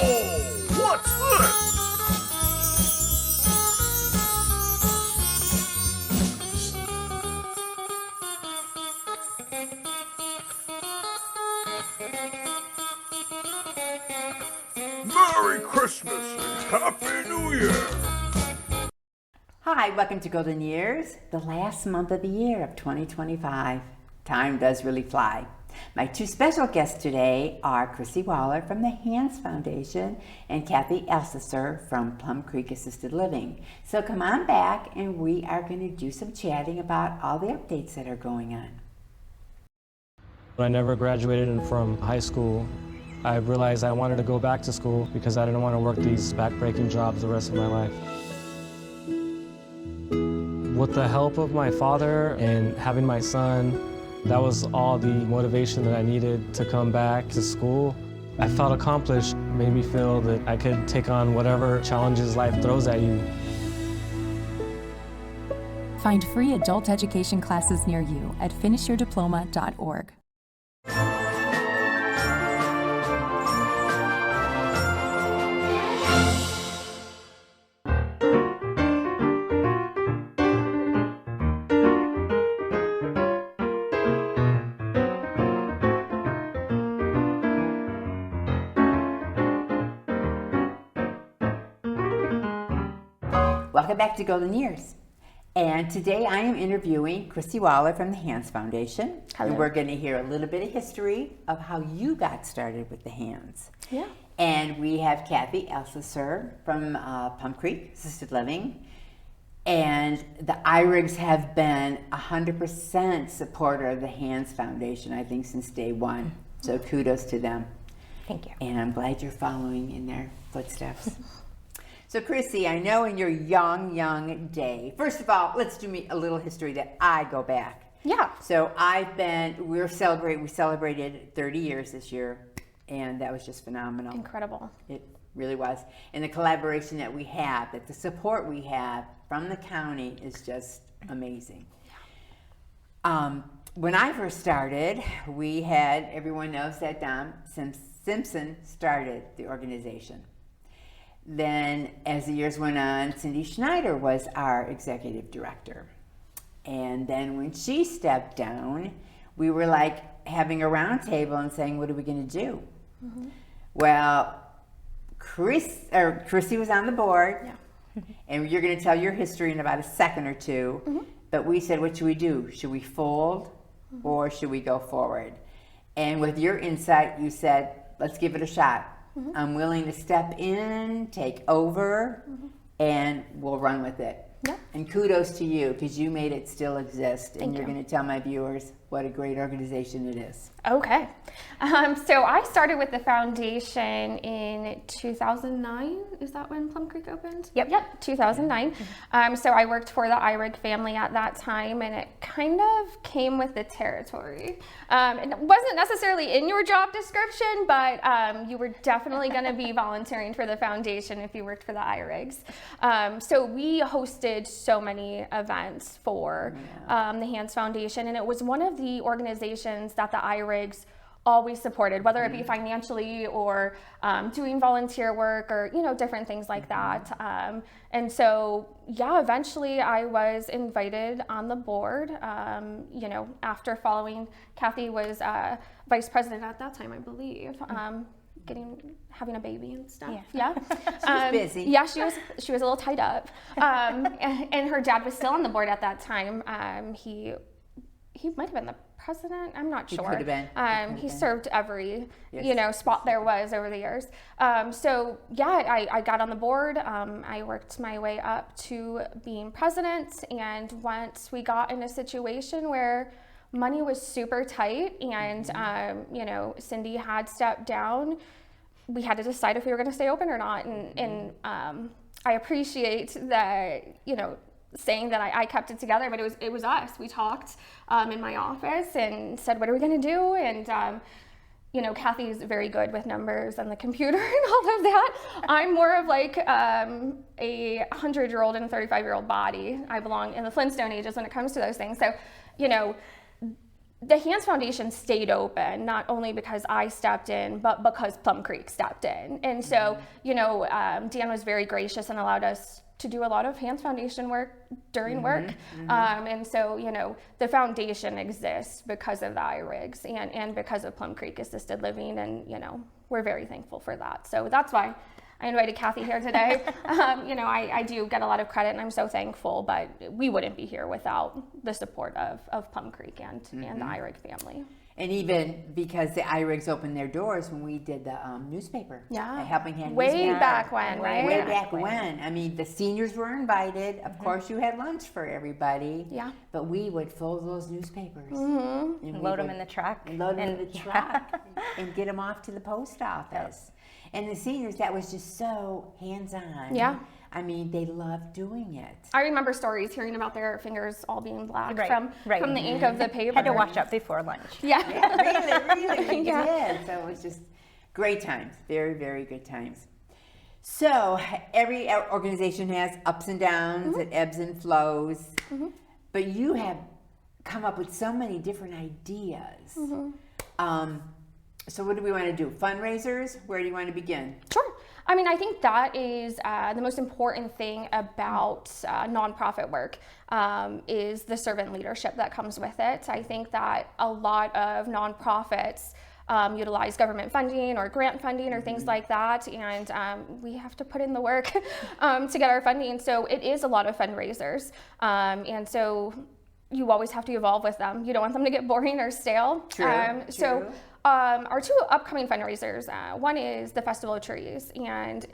Whoa! What's this? Merry Christmas and Happy New Year! Hi, welcome to Golden Years, the last month of the year of 2025. Time does really fly. My two special guests today are Chrissy Waller from the Hands Foundation and Kathy Elseser from Plum Creek Assisted Living. So come on back and we are going to do some chatting about all the updates that are going on. When I never graduated from high school, I realized I wanted to go back to school because I didn't want to work these back-breaking jobs the rest of my life. With the help of my father and having my son, that was all the motivation that I needed to come back to school. I felt accomplished, made me feel that I could take on whatever challenges life throws at you. Find free adult education classes near you at finishyourdiploma.org. Welcome back to Golden Years. And today I am interviewing Chrissy Waller from the Hands Foundation. Hello. And we're going to hear a little bit of history of how you got started with the Hands. Yeah. And we have Kathy Elseser from Plum Creek Assisted Living. And the IRIGs have been 100% supporter of the Hands Foundation, I think, since day one. So kudos to them. Thank you. And I'm glad you're following in their footsteps. So Chrissy, I know in your young day, first of all, let's do a little history that I go back. Yeah. So we celebrated 30 years this year, and that was just phenomenal. Incredible. It really was. And the collaboration that we have, the support we have from the county is just amazing. When I first started, everyone knows that Dom Simpson started the organization. Then, as the years went on, Cindy Schneider was our executive director. And then when she stepped down, we were like having a round table and saying, what are we going to do? Mm-hmm. Well, Chrissy was on the board, yeah. And you're going to tell your history in about a second or two. Mm-hmm. But we said, what should we do? Should we fold or should we go forward? And with your insight, you said, let's give it a shot. Mm-hmm. I'm willing to step in, take over, and we'll run with it. Yeah. And kudos to you, because you made it still exist. And Thank you're you. going to tell my viewers what a great organization it is. Okay. So I started with the foundation in 2009. Is that when Plum Creek opened? Yep, 2009. So I worked for the IRIG family at that time, and it kind of came with the territory. It wasn't necessarily in your job description, but you were definitely going to be volunteering for the foundation if you worked for the IRIGs. So we hosted so many events for the Hands Foundation, and it was one of the organizations that the IRIGs always supported, whether it be financially or doing volunteer work or different things like that. And so eventually I was invited on the board. After following, Kathy was vice president at that time, I believe. Having a baby and stuff. Yeah. She was busy. Yeah, she was a little tied up. And her dad was still on the board at that time. He might have been the president. I'm not sure. He could have been. He served every spot there was over the years. I got on the board. I worked my way up to being president, and once we got in a situation where money was super tight and Cindy had stepped down, we had to decide if we were going to stay open or not. And I appreciate that saying that I kept it together, but it was us. We talked in my office and said, what are we going to do? And Kathy's very good with numbers and the computer and all of that. I'm more of like a 100-year-old and a 35-year-old body. I belong in the Flintstone ages when it comes to those things. So, the Hands Foundation stayed open, not only because I stepped in, but because Plum Creek stepped in. And so, Dan was very gracious and allowed us to do a lot of Hands Foundation work during work. And so, the foundation exists because of the IRIGs and because of Plum Creek Assisted Living. And, we're very thankful for that. So that's why I invited Kathy here today. I do get a lot of credit and I'm so thankful, but we wouldn't be here without the support of Plum Creek and the IRIG family. And even because the IRIGs opened their doors when we did the newspaper. Yeah. Helping Hand Way newspaper. back when, right? Way back when. I mean, the seniors were invited. Of course, you had lunch for everybody. Yeah. But we would fold those newspapers. And load them in the truck. And load them in the truck. And get them off to the post office. And the seniors, that was just so hands-on. Yeah. I mean, they loved doing it. I remember stories hearing about their fingers all being black from the ink of the paper. Had to wash up before lunch. Yeah. Really, we did. So it was just great times, very, very good times. So every organization has ups and downs, it ebbs and flows, but you have come up with so many different ideas. So what do we want to do? Fundraisers? Where do you want to begin? Sure. I mean, I think that is the most important thing about nonprofit work is the servant leadership that comes with it. I think that a lot of nonprofits utilize government funding or grant funding or things like that, and we have to put in the work to get our funding. So it is a lot of fundraisers, and so you always have to evolve with them. You don't want them to get boring or stale. True. So our two upcoming fundraisers, one is the Festival of Trees, and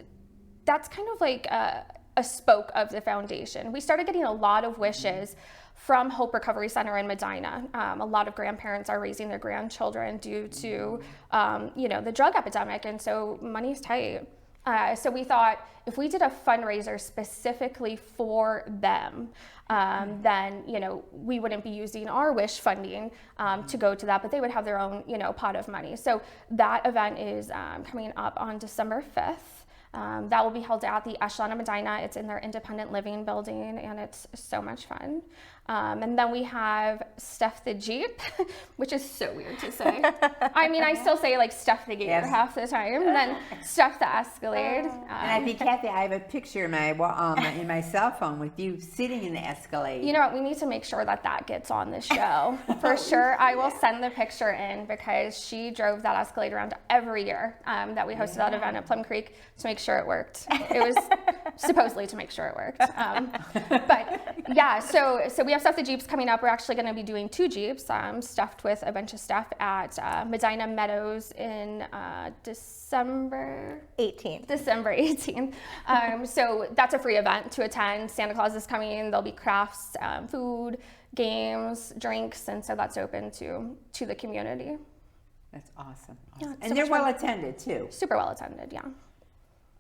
that's kind of like a spoke of the foundation. We started getting a lot of wishes from Hope Recovery Center in Medina. A lot of grandparents are raising their grandchildren due to, the drug epidemic, and so money's tight. So we thought if we did a fundraiser specifically for them, then we wouldn't be using our wish funding to go to that, but they would have their own pot of money. So that event is coming up on December 5th. That will be held at the Echelon of Medina. It's in their independent living building, and it's so much fun. And then we have Stuff the Jeep, which is so weird to say. I mean, I still say like Stuff the Gator half the time, and then Stuff the Escalade. And I think, Kathy, I have a picture in my cell phone with you sitting in the Escalade. You know what? We need to make sure that gets on the show for sure. I will send the picture in because she drove that Escalade around every year that we hosted that event at Plum Creek to make sure it worked. It was supposedly to make sure it worked. But yeah, so we have Stuff the Jeeps coming up. We're actually going to be doing 2 Jeeps stuffed with a bunch of stuff at Medina Meadows in December 18th. So that's a free event to attend. Santa Claus is coming. There'll be crafts, food, games, drinks, and so that's open to the community. That's awesome. Yeah, and they're well attended too. Super well attended, yeah.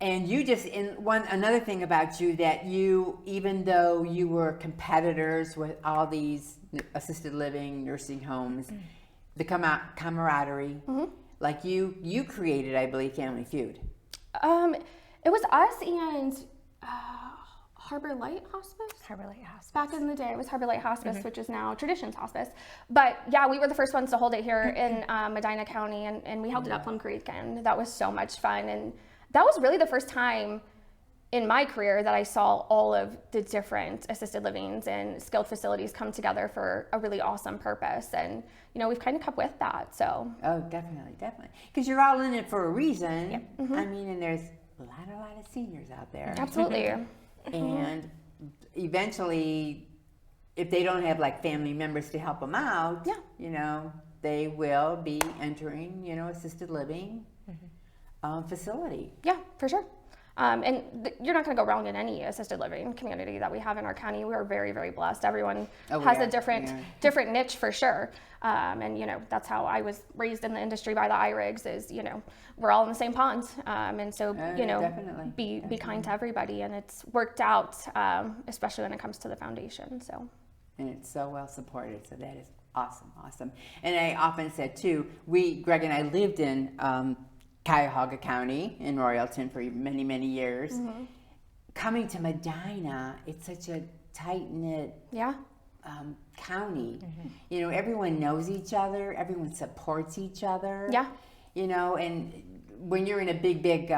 And you just, another thing about you that you, even though you were competitors with all these assisted living, nursing homes, the camaraderie, like you created, I believe, Family Feud. It was us and Harbor Light Hospice? Harbor Light Hospice. Back in the day, it was Harbor Light Hospice, which is now Traditions Hospice. But yeah, we were the first ones to hold it here in Medina County, and we held it at Plum Creek, and that was so much fun. And that was really the first time in my career that I saw all of the different assisted livings and skilled facilities come together for a really awesome purpose. And, we've kind of kept with that, so. Oh, definitely. Because you're all in it for a reason. Yep. I mean, and there's a lot of seniors out there. Absolutely. And eventually, if they don't have like family members to help them out, they will be entering, assisted living facility. Yeah, for sure. And you're not going to go wrong in any assisted living community that we have in our county. We are very, very blessed. Everyone has a different niche for sure. And that's how I was raised in the industry by the IRIGs is, we're all in the same pond. And so, be kind to everybody. And it's worked out, especially when it comes to the foundation. So. And it's so well supported. So that is awesome. And I often said too, Greg and I lived in Cuyahoga County in Royalton for many, many years. Coming to Medina, it's such a tight-knit county, you know, everyone knows each other, everyone supports each other. Yeah. You know, and when you're in a big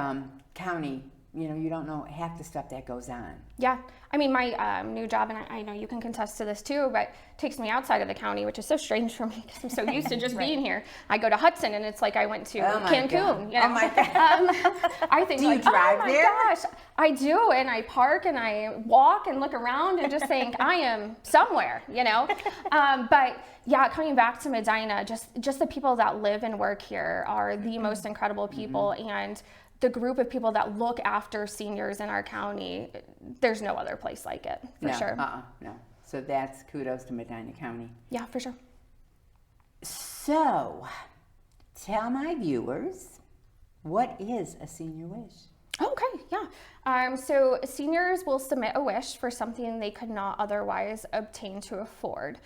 county, you know, you don't know half the stuff that goes on. Yeah, I mean, my new job, and I know you can contest to this too, but takes me outside of the county, which is so strange for me because I'm so used to just being here. I go to Hudson, and it's like I went to Cancun. God. You know? Oh my God! I think, Do you like, drive oh my there? gosh, I do, and I park and I walk and look around and just think I am somewhere, you know. But yeah, coming back to Medina, just the people that live and work here are the most incredible people, and the group of people that look after seniors in our county, there's no other place like it, for sure. No. So that's kudos to Medina County. Yeah, for sure. So, tell my viewers, what is a senior wish? Okay, yeah. So seniors will submit a wish for something they could not otherwise obtain to afford.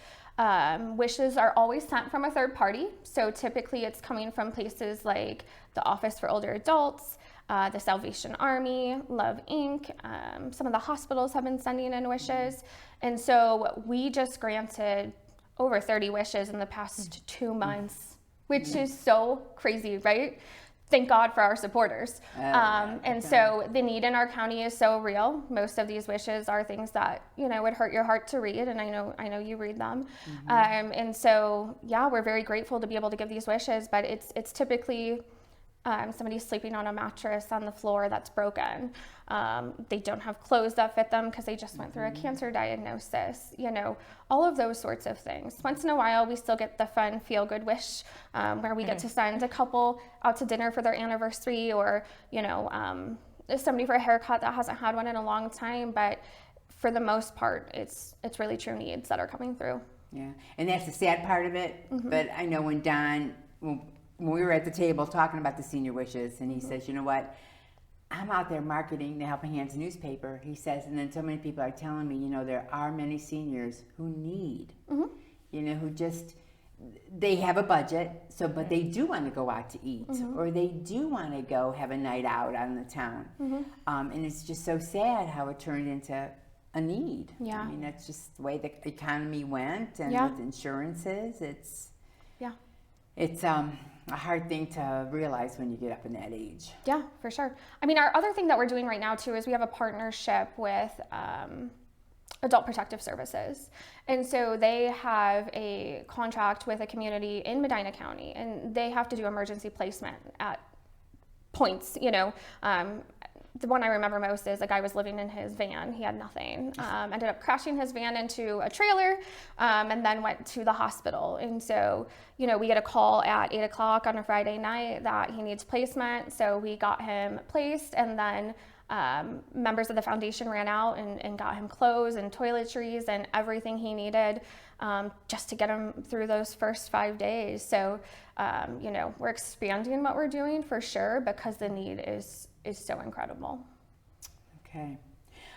Wishes are always sent from a third party. So typically it's coming from places like the Office for Older Adults, the Salvation Army, Love Inc. Some of the hospitals have been sending in wishes. And so we just granted over 30 wishes in the past 2 months, which is so crazy, right? Thank God for our supporters. And so the need in our county is so real. Most of these wishes are things that, you know, would hurt your heart to read, and I know you read them. And so, yeah, we're very grateful to be able to give these wishes, but it's typically somebody sleeping on a mattress on the floor that's broken. They don't have clothes that fit them because they just went through a cancer diagnosis, you know, all of those sorts of things. Once in a while, we still get the fun feel-good wish where we get to send a couple out to dinner for their anniversary, or, you know, somebody for a haircut that hasn't had one in a long time. But for the most part, it's really true needs that are coming through. Yeah, and that's the sad part of it. But I know when Don, when we were at the table talking about the senior wishes, and he says, you know what, I'm out there marketing the Helping Hands newspaper, he says, and then so many people are telling me, you know, there are many seniors who need, you know, who just, they have a budget, so, but they do want to go out to eat, or they do want to go have a night out on the town. And it's just so sad how it turned into a need. Yeah. I mean, that's just the way the economy went, and with insurances, it's a hard thing to realize when you get up in that age. Yeah, for sure. I mean, our other thing that we're doing right now too is we have a partnership with Adult Protective Services. And so they have a contract with a community in Medina County, and they have to do emergency placement at points, you know. The one I remember most is a guy was living in his van. He had nothing. Ended up crashing his van into a trailer, and then went to the hospital. And so, you know, we get a call at 8 o'clock on a Friday night that he needs placement. So we got him placed, and then members of the foundation ran out and got him clothes and toiletries and everything he needed just to get him through those first 5 days. So, you know, we're expanding what we're doing for sure because the need is so incredible. Okay.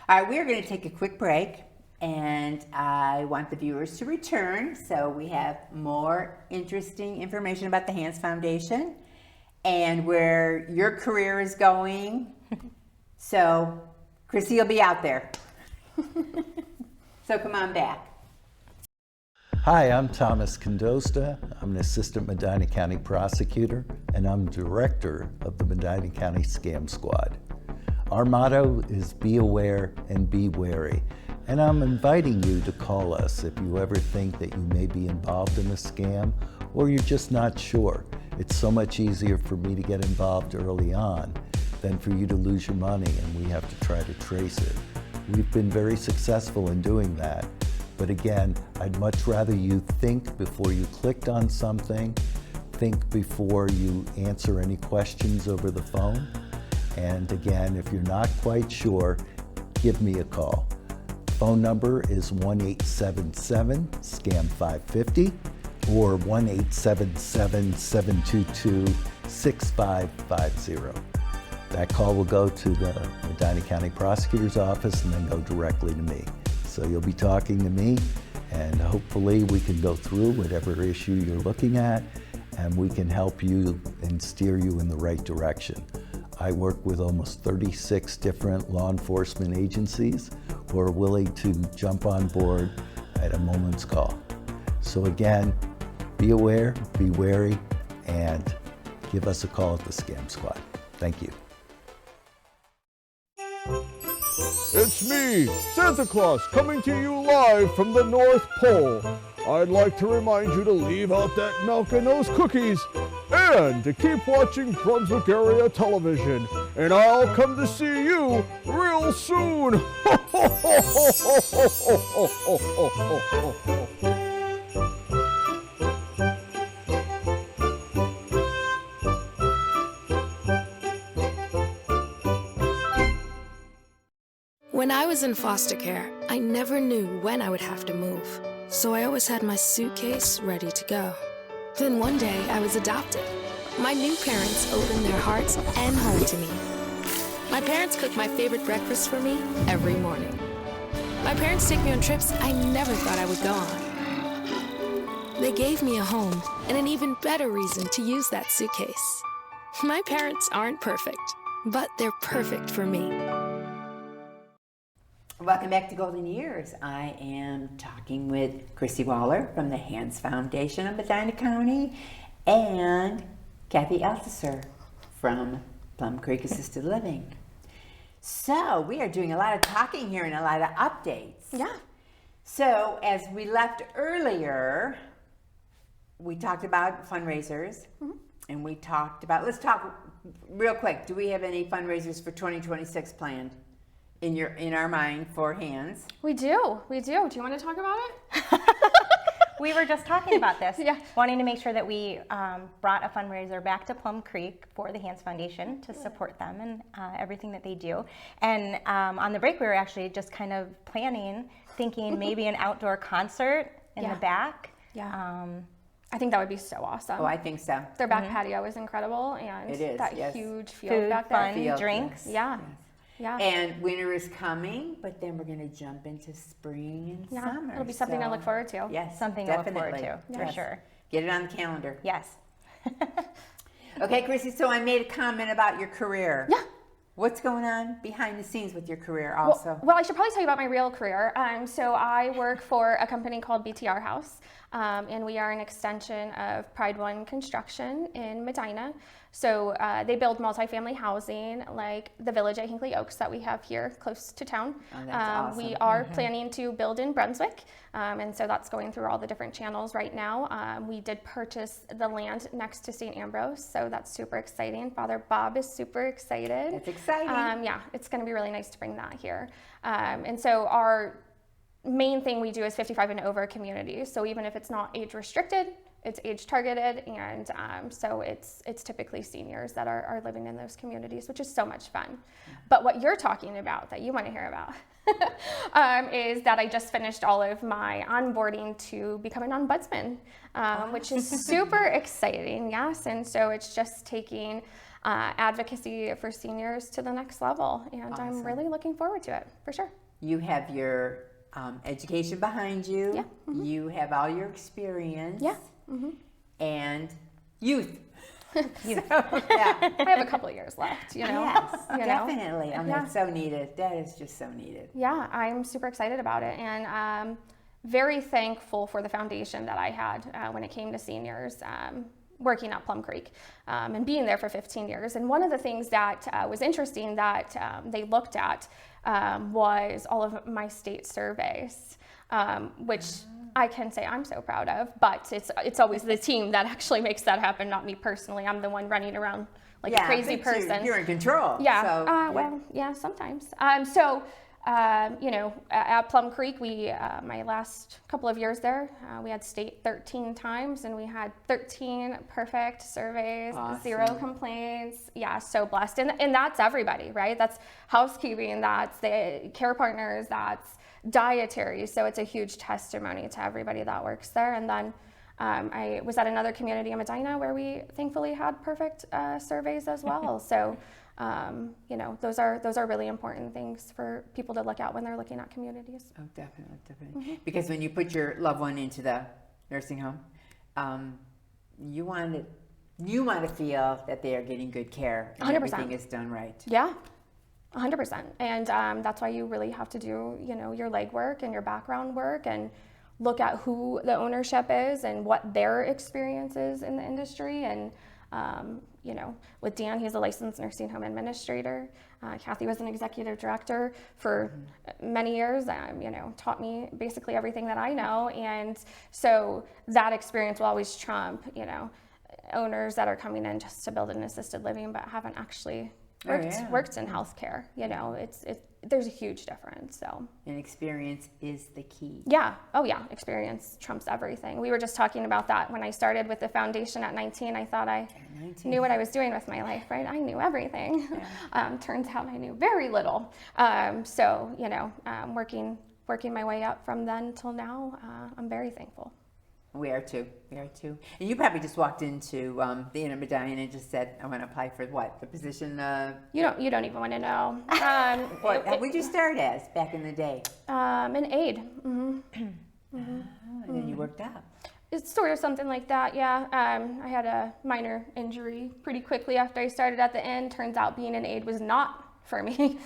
All right, we're going to take a quick break, and I want the viewers to return so we have more interesting information about the Hands Foundation and where your career is going. So Chrissy will be out there. So come on back. Hi, I'm Thomas Condosta. I'm an assistant Medina County prosecutor, and I'm director of the Medina County Scam Squad. Our motto is be aware and be wary, and I'm inviting you to call us if you ever think that you may be involved in a scam or you're just not sure. It's so much easier for me to get involved early on than for you to lose your money and we have to try to trace it. We've been very successful in doing that. But again, I'd much rather you think before you clicked on something, think before you answer any questions over the phone. And again, if you're not quite sure, give me a call. Phone number is 1-877-SCAM-550 or 1-877-722-6550. That call will go to the Medina County Prosecutor's Office and then go directly to me. So you'll be talking to me, and hopefully we can go through whatever issue you're looking at, and we can help you and steer you in the right direction. I work with almost 36 different law enforcement agencies who are willing to jump on board at a moment's call. So again, be aware, be wary, and give us a call at the Scam Squad. Thank you. It's me, Santa Claus, coming to you live from the North Pole. I'd like to remind you to leave out that milk and those cookies, and to keep watching Brunswick area television. And I'll come to see you real soon. When I was in foster care, I never knew when I would have to move, so I always had my suitcase ready to go. Then one day, I was adopted. My new parents opened their hearts and home to me. My parents cook my favorite breakfast for me every morning. My parents take me on trips I never thought I would go on. They gave me a home and an even better reason to use that suitcase. My parents aren't perfect, but they're perfect for me. Welcome back to Golden Years. I am talking with Chrissy Waller from the Hands Foundation of Medina County and Kathy Elseser from Plum Creek Assisted Living. So we are doing a lot of talking here and a lot of updates. Yeah. So as we left earlier, we talked about fundraisers, and we talked about, let's talk real quick. Do we have any fundraisers for 2026 planned in our mind for Hands? We do. Do you want to talk about it? We were just talking about this, Yeah. wanting to make sure that we brought a fundraiser back to Plum Creek for the Hands Foundation to support them and everything that they do. And on the break, we were actually just kind of planning, thinking maybe an outdoor concert in the back. Yeah. I think that would be so awesome. Oh, I think so. Their back patio is incredible, and It is, that yes. huge field Food, back there. fun, Field, drinks. Yeah. Yeah. And winter is coming, but then we're going to jump into spring and Yeah, summer. it'll be something to so- look forward to. Yes, Something to look definitely. forward to, for Yes. sure. Get it on the calendar. Yes. Okay, Chrissy, so I made a comment about your career. Yeah. What's going on behind the scenes with your career also? Well, I should probably tell you about my real career. So I work for a company called BTR House, and we are an extension of Pride One Construction in Medina. So they build multifamily housing like the village at Hinkley Oaks that we have here close to town. Oh, that's We awesome. are planning to build in Brunswick, and so that's going through all the different channels right now. We did purchase the land next to St. Ambrose, so that's super exciting. Father Bob is super excited. That's exciting. Yeah, it's going to be really nice to bring that here. And so our main thing we do is 55 and over communities. So even if it's not age restricted, it's age targeted, and so it's typically seniors that are living in those communities, which is so much fun. But what you're talking about that you want to hear about is that I just finished all of my onboarding to become an ombudsman, which is super exciting, yes. And so it's just taking advocacy for seniors to the next level, and I'm Awesome. really looking forward to it, for sure. You have your education behind you. Yeah. You have all your experience. Yeah. And youth. Yeah. I have a couple of years left, you know. Yes, you know? definitely. I mean, Yeah. it's so needed. That is just so needed. Yeah, I'm super excited about it, and very thankful for the foundation that I had when it came to seniors, working at Plum Creek and being there for 15 years. And one of the things that was interesting that they looked at was all of my state surveys, which I can say I'm so proud of, but it's always the team that actually makes that happen, not me personally. I'm the one running around like a crazy but person. You're in control. Yeah. So, Well, yeah, sometimes. You know, at Plum Creek, we my last couple of years there, we had state 13 times, and we had 13 perfect surveys, Awesome. 0 complaints. Yeah, so blessed, and that's everybody, right? That's housekeeping, that's the care partners, that's dietary. So it's a huge testimony to everybody that works there. And then I was at another community in Medina where we thankfully had perfect surveys as well. So. You know, those are really important things for people to look at when they're looking at communities. Oh, definitely. Because when you put your loved one into the nursing home, you want to feel that they are getting good care and 100%. everything is done right. Yeah, 100%. And that's why you really have to do, you know, your legwork and your background work and look at who the ownership is and what their experience is in the industry. And you know, with Dan, he's a licensed nursing home administrator. Kathy was an executive director for many years, you know, taught me basically everything that I know. And so that experience will always trump, you know, owners that are coming in just to build an assisted living but haven't actually worked in healthcare. You know, there's a huge difference. So, and experience is the key. Yeah. Oh yeah. Experience trumps everything. We were just talking about that when I started with the foundation at 19. I thought I knew what I was doing with my life, right? I knew everything. Yeah. Turns out I knew very little. So, you know, working my way up from then till now, I'm very thankful. We are too. And you probably just walked into the Inner Medina and just said, "I want to apply for what? The position?" You don't even want to know. What did you start as back in the day? An aide. And then you worked up. It's sort of something like that, yeah. I had a minor injury pretty quickly after I started at the inn. Turns out being an aide was not for me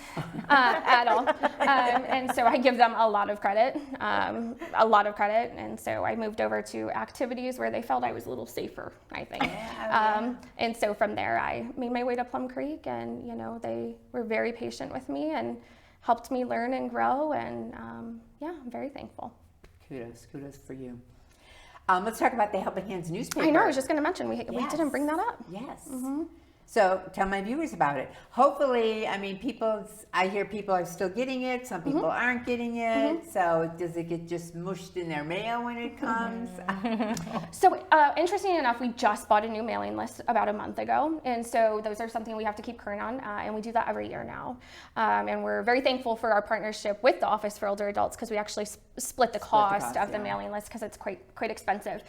at all. And so I give them a lot of credit. And so I moved over to activities where they felt I was a little safer, I think. And so from there, I made my way to Plum Creek, and, you know, they were very patient with me and helped me learn and grow. And yeah, I'm very thankful. Kudos for you. Let's talk about the Helping Hands newspaper. I know, I was just going to mention, we didn't bring that up. Yes. So tell my viewers about it. Hopefully, I mean, I hear people are still getting it. Some people aren't getting it. So does it get just mushed in their mail when it comes? So interesting enough, we just bought a new mailing list about a month ago. And so those are something we have to keep current on. And we do that every year now. And we're very thankful for our partnership with the Office for Older Adults, because we actually split the cost of the mailing list, because it's quite expensive.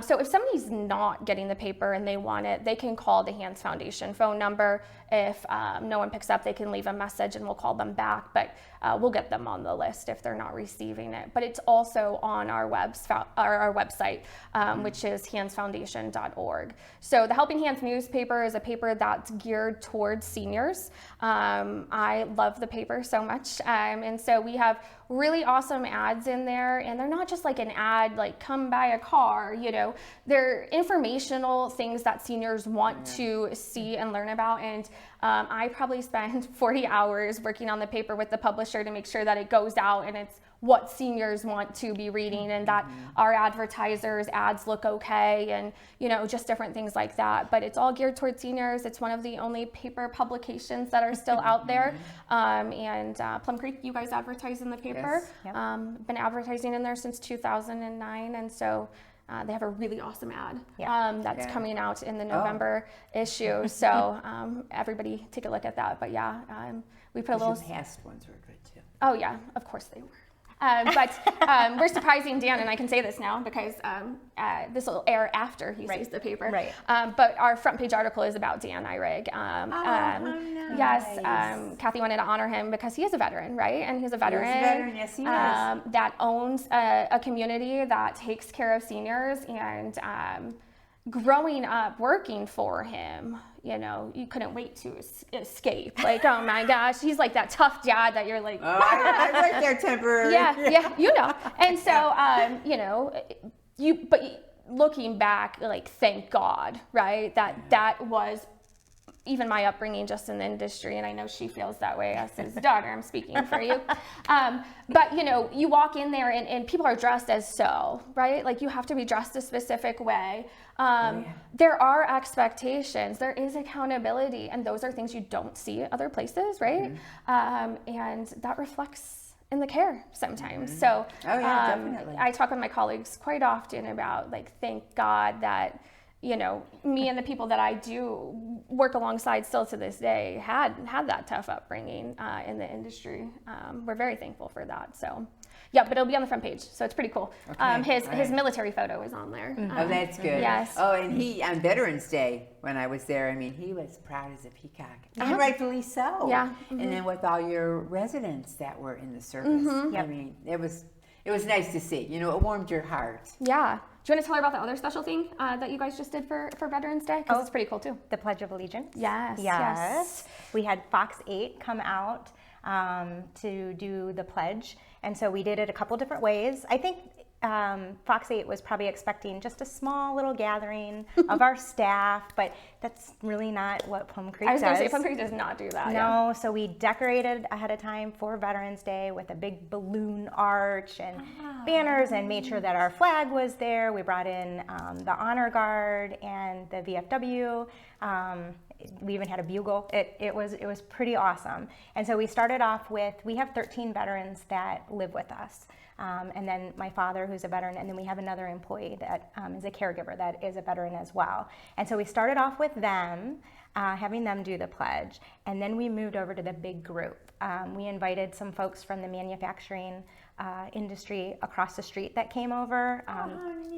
So if somebody's not getting the paper and they want it, they can call the Hands Foundation phone number. If no one picks up, they can leave a message and we'll call them back, but we'll get them on the list if they're not receiving it. But it's also on our website, which is handsfoundation.org. So the Helping Hands newspaper is a paper that's geared towards seniors. I love the paper so much. And so we have really awesome ads in there, and they're not just like an ad like come buy a car, you know, they're informational things that seniors want to see and learn about. And I probably spend 40 hours working on the paper with the publisher to make sure that it goes out and it's what seniors want to be reading, and that our advertisers' ads look okay, and, you know, just different things like that. But it's all geared towards seniors. It's one of the only paper publications that are still out there. And Plum Creek, you guys advertise in the paper. Yes. Yep. Been advertising in there since 2009, and so they have a really awesome ad that's coming out in the November issue. So everybody take a look at that. But yeah, we put a little. Past ones were good too. Oh yeah, of course they were. But we're surprising Dan, and I can say this now because this will air after he sees the paper. Right. But our front page article is about Dan Eyrig. Nice. Yes, Kathy wanted to honor him because he is a veteran, right? And he's a veteran. He is a veteran, yes he is. That owns a community that takes care of seniors, and growing up working for him, you know, you couldn't wait to escape. Like, oh my gosh, he's like that tough dad that you're like, I like their temporary. Yeah, you know. And so, you know, but looking back, like, thank God, right? That was even my upbringing just in the industry, and I know she feels that way as his daughter. I'm speaking for you. But, you know, you walk in there and people are dressed as so, right? Like, you have to be dressed a specific way. There are expectations, there is accountability, and those are things you don't see other places, right? And that reflects in the care sometimes. So definitely. I talk with my colleagues quite often about, like, thank God that, you know, me and the people that I do work alongside still to this day had that tough upbringing in the industry. We're very thankful for that. So, yeah, but it'll be on the front page, so it's pretty cool. Okay, his military photo is on there. Oh, that's good. Yes. Oh, and he, on Veterans Day, when I was there, I mean, he was proud as a peacock. And rightfully so. Yeah. And then with all your residents that were in the service. I mean, it was nice to see. You know, it warmed your heart. Yeah. Do you want to tell her about the other special thing that you guys just did for Veterans Day? Because it's pretty cool too. The Pledge of Allegiance. Yes. We had Fox 8 come out to do the pledge. And so we did it a couple different ways. I think Fox 8 was probably expecting just a small little gathering of our staff, but that's really not what Plum Creek does. I was going to say, Plum Creek does not do that. No, so we decorated ahead of time for Veterans Day with a big balloon arch and banners, and made sure that our flag was there. We brought in the Honor Guard and the VFW. We even had a bugle. It was pretty awesome. And so we started off with, we have 13 veterans that live with us. And then my father, who's a veteran, and then we have another employee that is a caregiver that is a veteran as well. And so we started off with them, having them do the pledge, and then we moved over to the big group. We invited some folks from the manufacturing industry across the street that came over.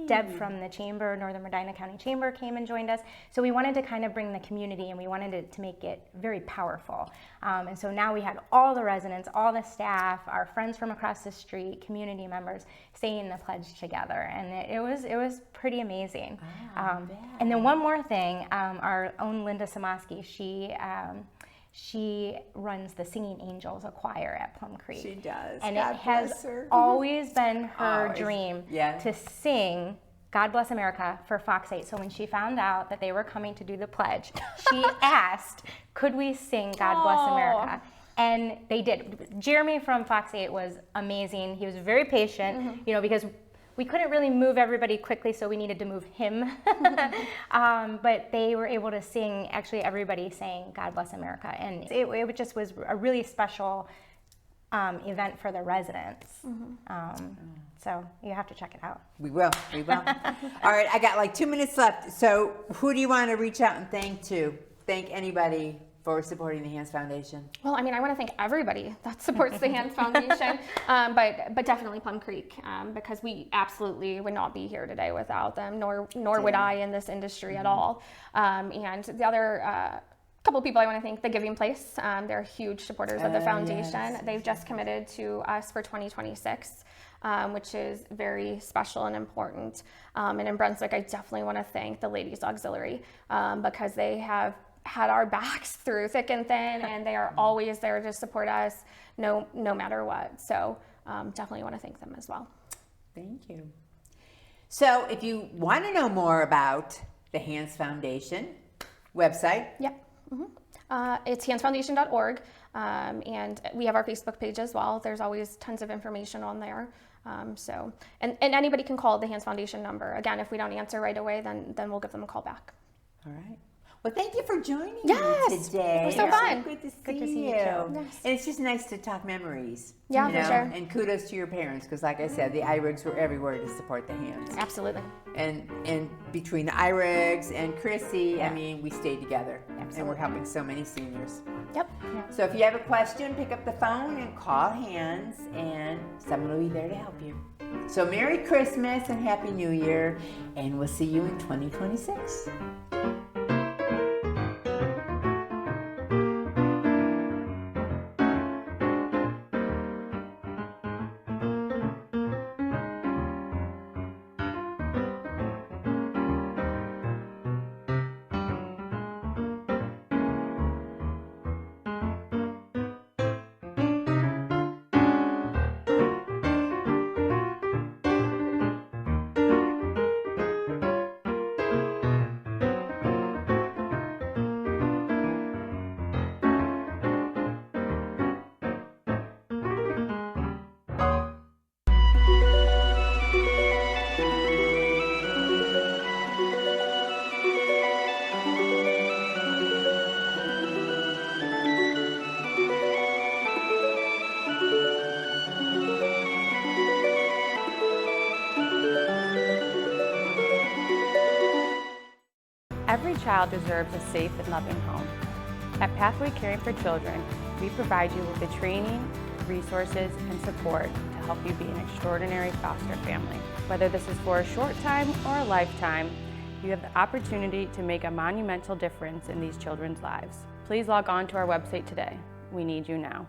Deb from the Chamber, Northern Medina County Chamber, came and joined us. So we wanted to kind of bring the community, and we wanted to make it very powerful. And so now we had all the residents, all the staff, our friends from across the street, community members saying the pledge together, and it was pretty amazing. And then one more thing, our own Linda Samoski, she runs the Singing Angels, a choir at Plum Creek. She does. And God it has bless her. always been her dream Yeah. to sing God Bless America for Fox 8. So when she found out that they were coming to do the pledge, she asked, could we sing God Bless America? And they did. Jeremy from Fox 8 was amazing. He was very patient, because we couldn't really move everybody quickly, so we needed to move him. But they were able to sing, actually everybody sang God Bless America. And it just was a really special event for the residents. So you have to check it out. We will. All right, I got like 2 minutes left. So who do you want to reach out and thank anybody for supporting the Hands Foundation? Well, I mean, I want to thank everybody that supports the Hands Foundation, but definitely Plum Creek, because we absolutely would not be here today without them, nor would I in this industry at all. And the other couple of people I want to thank, the Giving Place. They're huge supporters of the foundation. Yes. They've just committed to us for 2026. Which is very special and important. And in Brunswick, I definitely want to thank the Ladies Auxiliary, because they have had our backs through thick and thin, and they are always there to support us no matter what. So definitely want to thank them as well. Thank you. So if you want to know more about the Hands Foundation website. Yep. It's handsfoundation.org, and we have our Facebook page as well. There's always tons of information on there. And anybody can call the Hands Foundation number. Again, if we don't answer right away, then we'll give them a call back. All right. Well, thank you for joining me Yes, today. it was so fun. Good to see Good to see you you. too. Yes. And it's just nice to talk memories. Yeah, you for know? sure. And kudos to your parents, because like I said, the IRIGs were everywhere to support the Hands. Absolutely. And between the IRIGs and Chrissy, I mean, we stayed together. And we're helping so many seniors. Yep. So if you have a question, pick up the phone and call Hands, and someone will be there to help you. So Merry Christmas and Happy New Year, and we'll see you in 2026. Every child deserves a safe and loving home. At Pathway Caring for Children, we provide you with the training, resources, and support to help you be an extraordinary foster family. Whether this is for a short time or a lifetime, you have the opportunity to make a monumental difference in these children's lives. Please log on to our website today. We need you now.